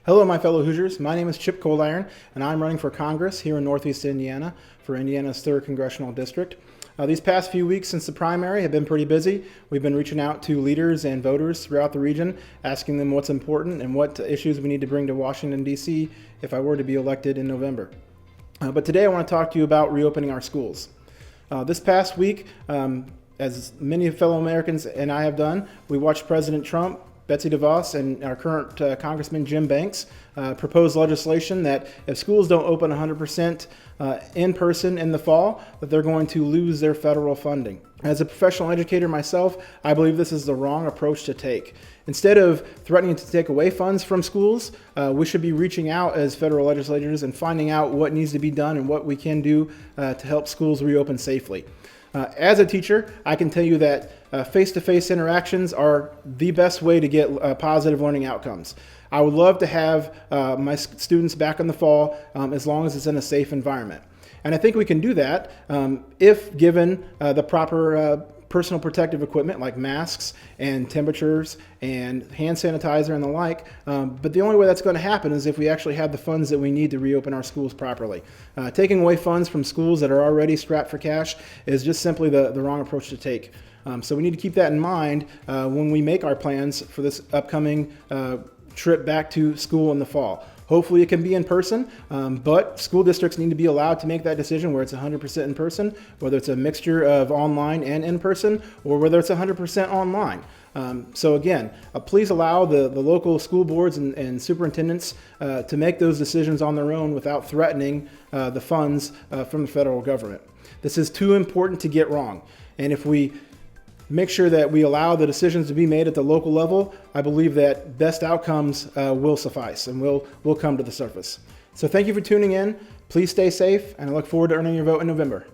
Hello, my fellow Hoosiers. My name is Chip Coldiron, and I'm running for Congress here in Northeast Indiana for Indiana's 3rd Congressional District. These past few weeks since the primary have been pretty busy. We've been reaching out to leaders and voters throughout the region, asking them what's important and what issues we need to bring to Washington, D.C. if I were to be elected in November. But today I want to talk to you about reopening our schools. This past week, as many fellow Americans and I have done, we watched President Trump, Betsy DeVos, and our current Congressman Jim Banks propose legislation that if schools don't open 100% in person in the fall, that they're going to lose their federal funding. As a professional educator myself, I believe this is the wrong approach to take. Instead of threatening to take away funds from schools, we should be reaching out as federal legislators and finding out what needs to be done and what we can do to help schools reopen safely. As a teacher, I can tell you that face-to-face interactions are the best way to get positive learning outcomes. I would love to have my students back in the fall as long as it's in a safe environment. And I think we can do that if given the proper personal protective equipment like masks and temperatures and hand sanitizer and the like. But the only way that's going to happen is if we actually have the funds that we need to reopen our schools properly. Taking away funds from schools that are already strapped for cash is just simply the wrong approach to take. So we need to keep that in mind when we make our plans for this upcoming trip back to school in the fall. Hopefully it can be in person, but school districts need to be allowed to make that decision where it's 100% in person, whether it's a mixture of online and in person, or whether it's 100% online. So again, please allow the local school boards and superintendents to make those decisions on their own without threatening the funds from the federal government. This is too important to get wrong. And if we make sure that we allow the decisions to be made at the local level, I believe that best outcomes will suffice and will come to the surface. So thank you for tuning in. Please stay safe, and I look forward to earning your vote in November.